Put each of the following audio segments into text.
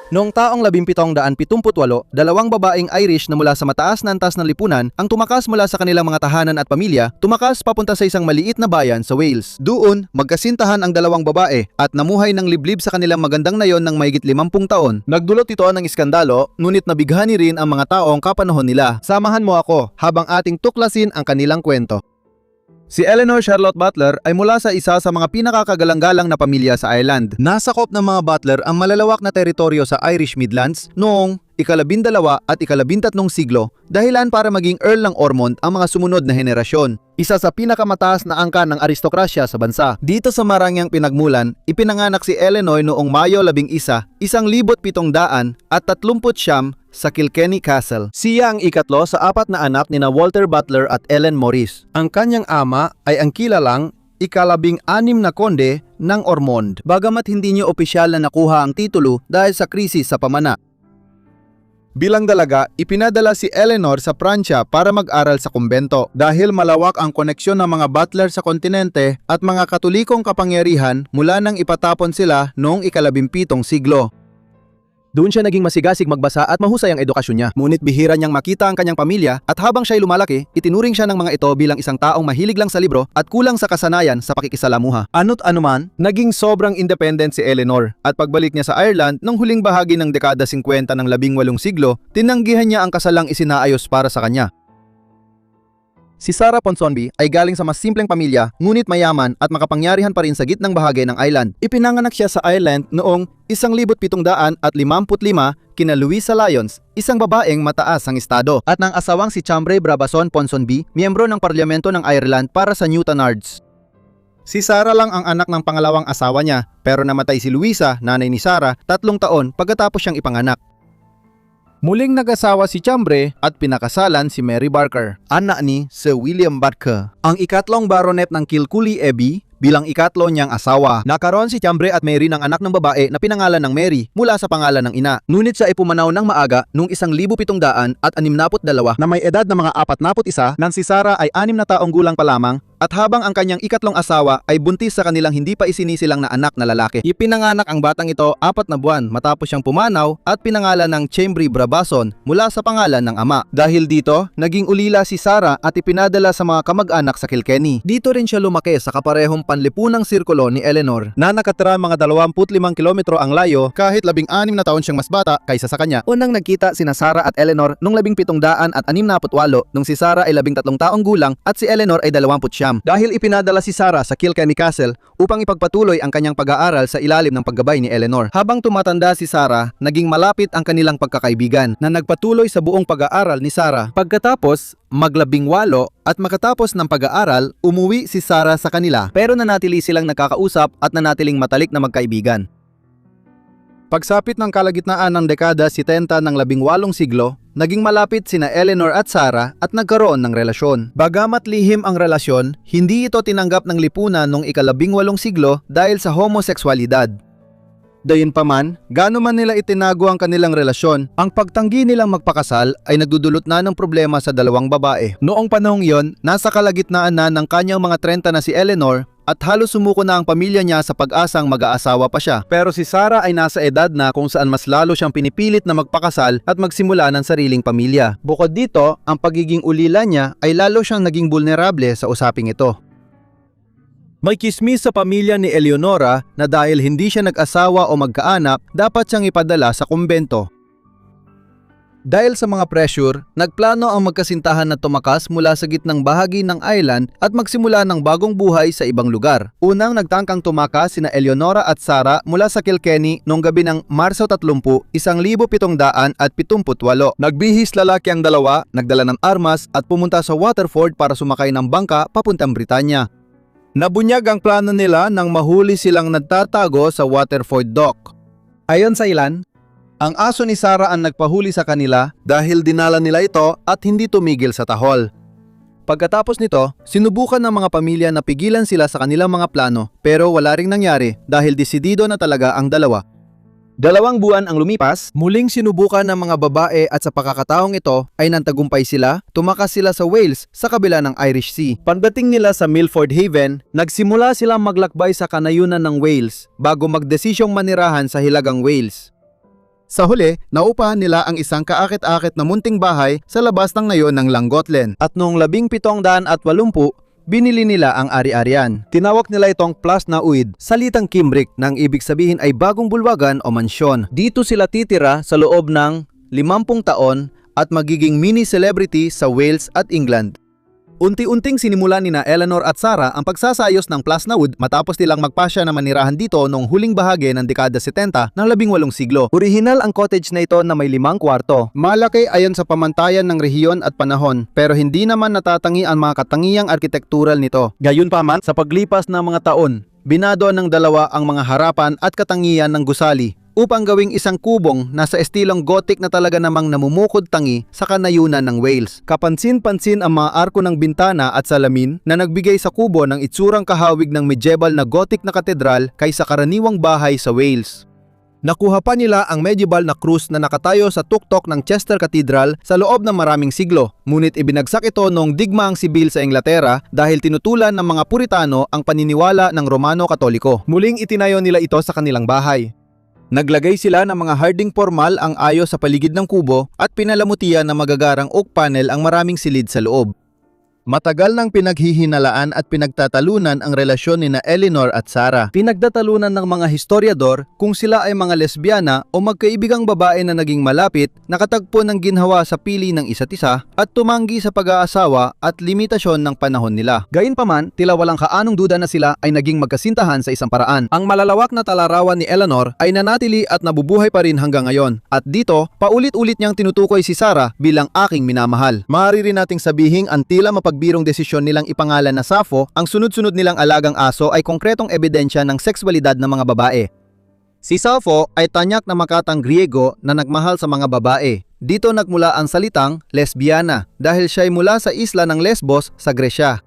Noong taong 1778, dalawang babaeng Irish na mula sa mataas na antas ng lipunan ang tumakas mula sa kanilang mga tahanan at pamilya, tumakas papunta sa isang maliit na bayan sa Wales. Doon, magkasintahan ang dalawang babae at namuhay ng liblib sa kanilang magandang nayon ng mahigit 50 taon. Nagdulot ito ng iskandalo, ngunit nabighani rin ang mga taong kapanahon nila. Samahan mo ako habang ating tuklasin ang kanilang kwento. Si Eleanor Charlotte Butler ay mula sa isa sa mga pinakakagalang-galang na pamilya sa Ireland. Nasakop ng mga Butler ang malalawak na teritoryo sa Irish Midlands noong ika-12 at ika-13 siglo, dahilan para maging Earl ng Ormond ang mga sumunod na henerasyon. Isa sa pinakamataas na angkan ng aristokrasya sa bansa. Dito sa marangyang pinagmulan, ipinanganak si Eleanor noong Mayo 11, 1739 sa Kilkenny Castle. Siya ang ikatlo sa apat na anak ni Walter Butler at Ellen Morris. Ang kanyang ama ay ang kilalang ika-16 na konde ng Ormond, bagamat hindi niya opisyal na nakuha ang titulo dahil sa krisis sa pamana. Bilang dalaga, ipinadala si Eleanor sa Pransya para mag-aral sa kumbento dahil malawak ang koneksyon ng mga Butler sa kontinente at mga Katolikong kapangyarihan mula nang ipatapon sila noong ika-17 siglo. Doon siya naging masigasig magbasa at mahusay ang edukasyon niya. Ngunit bihira niyang makita ang kanyang pamilya at habang siya'y lumalaki, itinuring siya ng mga ito bilang isang taong mahilig lang sa libro at kulang sa kasanayan sa pakikisalamuha. Ano't anuman, naging sobrang independent si Eleanor at pagbalik niya sa Ireland noong huling bahagi ng dekada 50 ng 18 siglo, tinanggihan niya ang kasalang isinaayos para sa kanya. Si Sarah Ponsonby ay galing sa mas simpleng pamilya, ngunit mayaman at makapangyarihan pa rin sa gitnang bahagi ng island. Ipinanganak siya sa Ireland noong 1755 kina Louisa Lyons, isang babaeng mataas ang estado, at ng asawang si Chambre Brabazon Ponsonby, miyembro ng Parlamento ng Ireland para sa Newtownards. Si Sarah lang ang anak ng pangalawang asawa niya, pero namatay si Louisa, nanay ni Sarah, 3 taon pagkatapos siyang ipanganak. Muling nag-asawa si Chambre at pinakasalan si Mary Barker, anak ni Sir William Barker, ang ikatlong baronet ng Kilcully Abbey bilang ikatlo niyang asawa. Nakaroon si Chambre at Mary ng anak ng babae na pinangalan ng Mary mula sa pangalan ng ina. Ngunit siya ay pumanaw ng maaga noong 1762 na may edad na mga 41 nang si Sarah ay 6 na taong gulang pa lamang, at habang ang kanyang ikatlong asawa ay buntis sa kanilang hindi pa isinisilang na anak na lalaki. Ipinanganak ang batang ito 4 na buwan matapos siyang pumanaw at pinangalan ng Chambre Brabazon mula sa pangalan ng ama. Dahil dito, naging ulila si Sarah at ipinadala sa mga kamag-anak sa Kilkenny. Dito rin siya lumaki sa kaparehong panlipunang sirkulo ni Eleanor na nakatira mga 25 kilometro ang layo kahit 16 na taon siyang mas bata kaysa sa kanya. Unang nagkita sina Sarah at Eleanor noong 1768 nung si Sarah ay 13 taong gulang at si Eleanor ay 29. Dahil ipinadala si Sarah sa Kilkenny Castle upang ipagpatuloy ang kanyang pag-aaral sa ilalim ng paggabay ni Eleanor. Habang tumatanda si Sarah, naging malapit ang kanilang pagkakaibigan na nagpatuloy sa buong pag-aaral ni Sarah. Pagkatapos, mag-18 at makatapos ng pag-aaral, umuwi si Sarah sa kanila pero nanatili silang nagkakausap at nanatiling matalik na magkaibigan. Pagsapit ng kalagitnaan ng dekada 70 ng 18 siglo, naging malapit sina Eleanor at Sarah at nagkaroon ng relasyon. Bagamat lihim ang relasyon, hindi ito tinanggap ng lipunan noong ika-18 siglo dahil sa homoseksualidad. Gayunpaman, gaano man nila itinago ang kanilang relasyon, ang pagtanggi nilang magpakasal ay nagdudulot na ng problema sa dalawang babae. Noong panahong yon, nasa kalagitnaan na ng kanyang mga 30 na si Eleanor at halos sumuko na ang pamilya niya sa pag-asang mag-aasawa pa siya. Pero si Sarah ay nasa edad na kung saan mas lalo siyang pinipilit na magpakasal at magsimula ng sariling pamilya. Bukod dito, ang pagiging ulila niya ay lalo siyang naging vulnerable sa usaping ito. May kismis sa pamilya ni Eleonora na dahil hindi siya nag-asawa o magkaanak, dapat siyang ipadala sa kumbento. Dahil sa mga pressure, nagplano ang magkasintahan na tumakas mula sa gitnang bahagi ng island at magsimula ng bagong buhay sa ibang lugar. Unang nagtangkang tumakas sina Eleonora at Sarah mula sa Kilkenny noong gabi ng Marso 30, 1778. Nagbihis lalaki ang dalawa, nagdala ng armas at pumunta sa Waterford para sumakay ng bangka papuntang Britanya. Nabunyag ang plano nila nang mahuli silang nagtatago sa Waterford Dock. Ayon sa ilan, ang aso ni Sarah ang nagpahuli sa kanila dahil dinala nila ito at hindi tumigil sa tahol. Pagkatapos nito, sinubukan ng mga pamilya na pigilan sila sa kanilang mga plano pero wala ring nangyari dahil desidido na talaga ang dalawa. 2 buwan ang lumipas, muling sinubukan ng mga babae at sa pagkakataong ito ay nantagumpay sila, tumakas sila sa Wales sa kabila ng Irish Sea. Pagdating nila sa Milford Haven, nagsimula silang maglakbay sa kanayunan ng Wales bago magdesisyong manirahan sa Hilagang Wales. Sa huli, naupahan nila ang isang kaakit-akit na munting bahay sa labas ng nayon ng Langotlen. At noong 1780, binili nila ang ari-arian. Tinawag nila itong Plas na Uid, salitang Kimbric, nang ibig sabihin ay bagong bulwagan o mansyon. Dito sila titira sa loob ng 50 taon at magiging mini celebrity sa Wales at England. Unti-unting sinimulan nina Eleanor at Sarah ang pagsasayos ng Plas na Wood matapos nilang magpasya na manirahan dito noong huling bahagi ng dekada 70 ng 18 siglo. Orihinal ang cottage na ito na may 5 kwarto. Malaki ayon sa pamantayan ng rehiyon at panahon, pero hindi naman natatangi ang mga katangiyang arkitektural nito. Gayunpaman, sa paglipas ng mga taon, binado ng dalawa ang mga harapan at katangian ng gusali upang gawing isang kubong na sa estilong Gothic na talaga namang namumukod tangi sa kanayunan ng Wales. Kapansin-pansin ang mga arko ng bintana at salamin na nagbigay sa kubo ng itsurang kahawig ng medieval na Gothic na katedral kaysa karaniwang bahay sa Wales. Nakuha pa nila ang medieval na krus na nakatayo sa tuktok ng Chester Cathedral sa loob ng maraming siglo, ngunit ibinagsak ito noong digmaang sibil sa Inglaterra dahil tinutulan ng mga Puritano ang paniniwala ng Romano Katoliko. Muling itinayo nila ito sa kanilang bahay. Naglagay sila ng mga harding formal ang ayos sa paligid ng kubo at pinalamutian na magagarang oak panel ang maraming silid sa loob. Matagal nang pinaghihinalaan at pinagtatalunan ang relasyon ni na Eleanor at Sarah. Pinagtatalunan ng mga historiador kung sila ay mga lesbiana o magkaibigang babae na naging malapit, nakatagpo ng ginhawa sa pili ng isa't isa at tumanggi sa pag-aasawa at limitasyon ng panahon nila. Gayunpaman, tila walang kaanong duda na sila ay naging magkasintahan sa isang paraan. Ang malalawak na talarawan ni Eleanor ay nanatili at nabubuhay pa rin hanggang ngayon. At dito, paulit-ulit niyang tinutukoy si Sarah bilang aking minamahal. Maaari rin nating sabihing ang tila birong desisyon nilang ipangalan na Sappho, ang sunod-sunod nilang alagang aso ay konkretong ebidensya ng sekswalidad ng mga babae. Si Sappho ay tanyak na makatang Griego na nagmahal sa mga babae. Dito nagmula ang salitang lesbiana dahil siya ay mula sa isla ng Lesbos sa Gresya.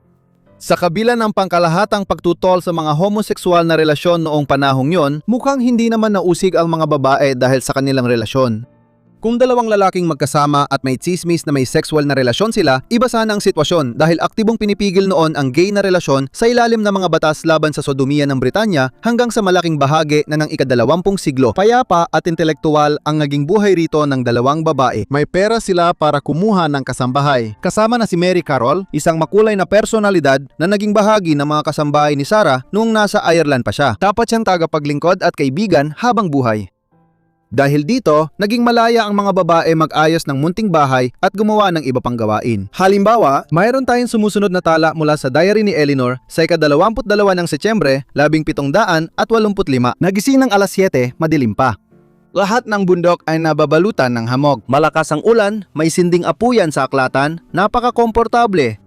Sa kabila ng pangkalahatang pagtutol sa mga homosekswal na relasyon noong panahong yon, mukhang hindi naman nausig ang mga babae dahil sa kanilang relasyon. Kung dalawang lalaking magkasama at may tsismis na may sexual na relasyon sila, iba sana ang sitwasyon dahil aktibong pinipigil noon ang gay na relasyon sa ilalim ng mga batas laban sa sodomia ng Britanya hanggang sa malaking bahagi na ng ika-20 siglo. Payapa at intelektual ang naging buhay rito ng dalawang babae. May pera sila para kumuha ng kasambahay. Kasama na si Mary Carroll, isang makulay na personalidad na naging bahagi ng mga kasambahay ni Sarah noong nasa Ireland pa siya. Dapat siyang tagapaglingkod at kaibigan habang buhay. Dahil dito, naging malaya ang mga babae mag-ayos ng munting bahay at gumawa ng iba pang gawain. Halimbawa, mayroon tayong sumusunod na tala mula sa diary ni Eleanor sa ika-22 ng Setyembre, 1785. Nagising ng alas 7, madilim pa. Lahat ng bundok ay nababalutan ng hamog. Malakas ang ulan, may sinding apuyan sa aklatan, napaka-komportable.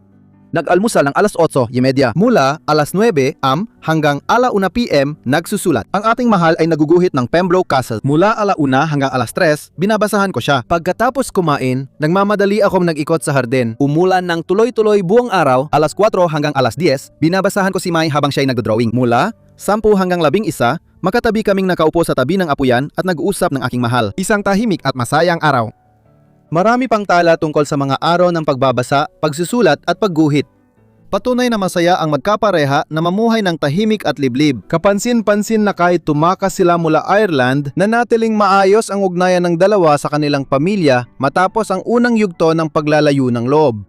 Nag-almusal ng alas 8:30. Mula alas 9 hanggang 1 PM nagsusulat. Ang ating mahal ay naguguhit ng Pembroke Castle. Mula 1 hanggang alas 3, binabasahan ko siya. Pagkatapos kumain, nagmamadali akong nag-ikot sa hardin. Umulan ng tuloy-tuloy buong araw, alas 4 hanggang alas 10, binabasahan ko si Mai habang siya ay nagdo-drawing. Mula 10 hanggang 11, makatabi kaming nakaupo sa tabi ng apuyan at nag-uusap ng aking mahal. Isang tahimik at masayang araw. Marami pang tala tungkol sa mga araw ng pagbabasa, pagsusulat at pagguhit. Patunay na masaya ang magkapareha na mamuhay ng tahimik at liblib. Kapansin-pansin na kahit tumakas sila mula Ireland, nanatiling maayos ang ugnayan ng dalawa sa kanilang pamilya matapos ang unang yugto ng paglalayo ng loob.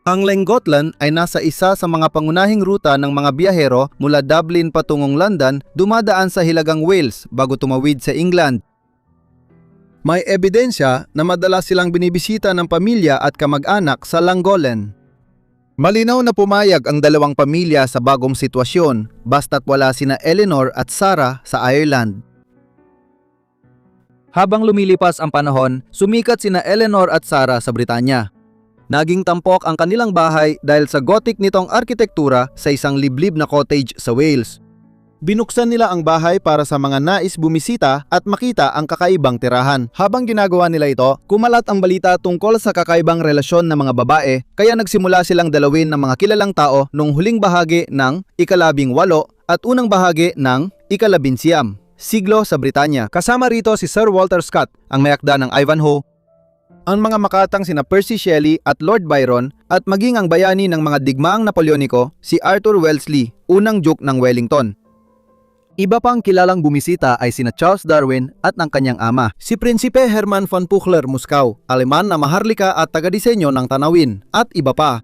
Ang Llangotlen ay nasa isa sa mga pangunahing ruta ng mga biyahero mula Dublin patungong London, dumadaan sa Hilagang Wales bago tumawid sa England. May ebidensya na madalas silang binibisita ng pamilya at kamag-anak sa Llangollen. Malinaw na pumayag ang dalawang pamilya sa bagong sitwasyon basta't wala sina Eleanor at Sarah sa Ireland. Habang lumilipas ang panahon, sumikat sina Eleanor at Sarah sa Britanya. Naging tampok ang kanilang bahay dahil sa Gothic nitong arkitektura sa isang liblib na cottage sa Wales. Binuksan nila ang bahay para sa mga nais bumisita at makita ang kakaibang tirahan. Habang ginagawa nila ito, kumalat ang balita tungkol sa kakaibang relasyon ng mga babae, kaya nagsimula silang dalawin ng mga kilalang tao noong huling bahagi ng ika-18 at unang bahagi ng ika-19 siglo sa Britanya. Kasama rito si Sir Walter Scott, ang mayakda ng Ivanhoe, ang mga makatang sina Percy Shelley at Lord Byron at maging ang bayani ng mga digmaang Napoleoniko, si Arthur Wellesley, unang Duke ng Wellington. Iba pang kilalang bumisita ay sina Charles Darwin at ng kanyang ama, si Prinsipe Hermann von Puchler-Muskau, Aleman na maharlika at taga-disenyo ng tanawin, at iba pa.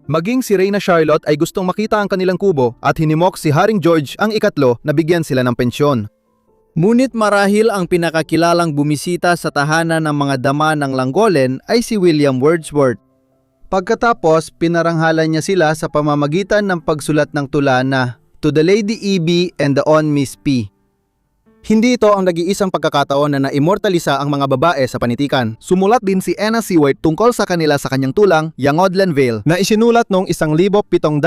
Maging si Reyna Charlotte ay gustong makita ang kanilang kubo at hinimok si Haring George ang ikatlo na bigyan sila ng pensyon. Ngunit marahil ang pinakakilalang bumisita sa tahanan ng mga dama ng Langgolen ay si William Wordsworth. Pagkatapos, pinaranghalan niya sila sa pamamagitan ng pagsulat ng tula na To the Lady E.B. and the On Miss P. Hindi ito ang nag-iisang pagkakataon na naimmortalisa ang mga babae sa panitikan. Sumulat din si Anna Seward tungkol sa kanila sa kanyang tulang, Yangodlan Vale, na isinulat noong 1776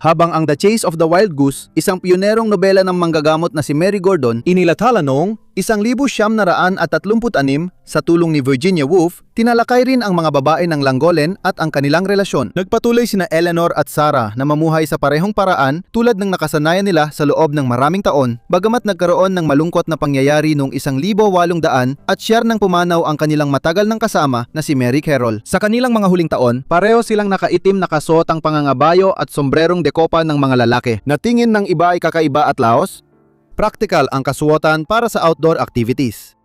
habang ang The Chase of the Wild Goose, isang pionerong nobela ng manggagamot na si Mary Gordon, inilathala noong 1936 sa tulong ni Virginia Woolf. Tinalakay rin ang mga babae ng Langgolen at ang kanilang relasyon. Nagpatuloy sina Eleanor at Sarah na mamuhay sa parehong paraan tulad ng nakasanayan nila sa loob ng maraming taon, bagamat nagkaroon ng malungkot na pangyayari noong 1800 at siyar nang pumanaw ang kanilang matagal ng kasama na si Mary Carroll. Sa kanilang mga huling taon, pareho silang nakaitim na kasuotang pangangabayo at sombrerong dekopa ng mga lalaki. Na tingin ng iba ay kakaiba at laos, praktikal ang kasuotan para sa outdoor activities.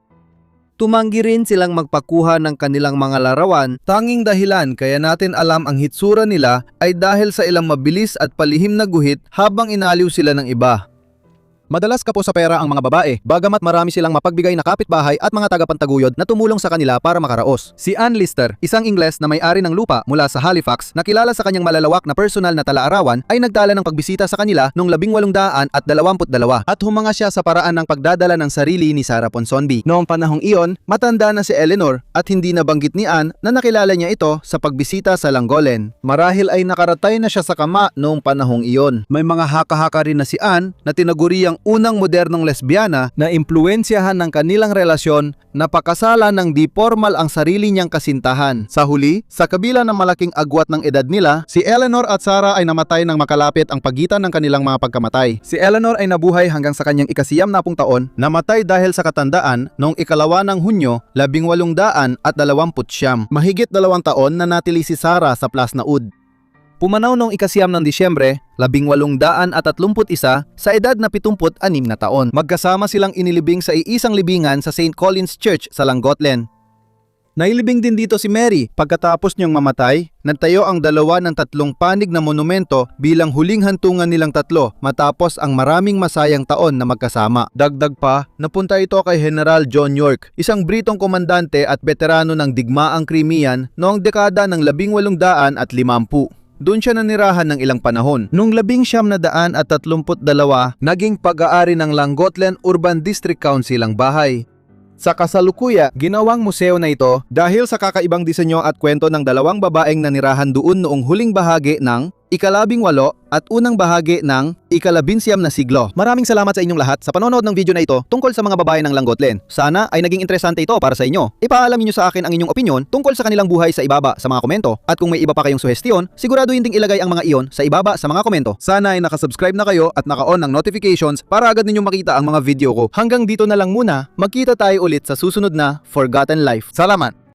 Tumanggi rin silang magpakuha ng kanilang mga larawan, tanging dahilan kaya natin alam ang hitsura nila ay dahil sa ilang mabilis at palihim na guhit habang inaliw sila ng iba. Madalas kapo sa pera ang mga babae, bagamat marami silang mapagbigay na kapitbahay at mga tagapantaguyod na tumulong sa kanila para makaraos. Si Anne Lister, isang Ingles na may-ari ng lupa mula sa Halifax na kilala sa kanyang malalawak na personal na talaarawan, ay nagdala ng pagbisita sa kanila noong 1822 at humanga siya sa paraan ng pagdadala ng sarili ni Sarah Ponsonby. Noong panahong iyon, matanda na si Eleanor at hindi nabanggit ni Anne na nakilala niya ito sa pagbisita sa Langgolen. Marahil ay nakaratay na siya sa kama noong panahong iyon. May mga haka-haka rin na si Anne na tinaguriang unang modernong lesbiana na impluwensyahan ng kanilang relasyon na pakasalan ng di formal ang sarili niyang kasintahan. Sa huli, sa kabila ng malaking agwat ng edad nila, si Eleanor at Sarah ay namatay nang makalapit ang pagitan ng kanilang mga pagkamatay. Si Eleanor ay nabuhay hanggang sa kanyang ika-90 taon, namatay dahil sa katandaan noong 2 ng Hunyo, 1829. Mahigit 2 taon na natili si Sarah sa Plasnaud. Pumanaw noong ika-9 ng Disyembre, 1831 sa edad na 76 na taon. Magkasama silang inilibing sa iisang libingan sa St. Colin's Church sa Langgolen. Nailibing din dito si Mary. Pagkatapos niyang mamatay, nagtayo ang 2 ng 3 panig na monumento bilang huling hantungan nilang tatlo matapos ang maraming masayang taon na magkasama. Dagdag pa, napunta ito kay General John York, isang Britong komandante at veterano ng digmaang Crimean noong dekada ng 1850. Doon siya nanirahan ng ilang panahon. Noong 1932, naging pag-aari ng Langgolen Urban District Council ang bahay. Sa kasalukuya, ginawang museo na ito dahil sa kakaibang disenyo at kwento ng 2 babaeng nanirahan doon noong huling bahagi ng ika-18 at unang bahagi ng ika-19 na siglo. Maraming salamat sa inyong lahat sa panonood ng video na ito tungkol sa mga babae ng Langgolen. Sana ay naging interesante ito para sa inyo. Ipaalam niyo sa akin ang inyong opinyon tungkol sa kanilang buhay sa ibaba sa mga komento. At kung may iba pa kayong suhestiyon, siguraduhin ding ilagay ang mga iyon sa ibaba sa mga komento. Sana ay nakasubscribe na kayo at naka-on ng notifications para agad ninyong makita ang mga video ko. Hanggang dito na lang muna, magkita tayo ulit sa susunod na Forgotten Life. Salamat!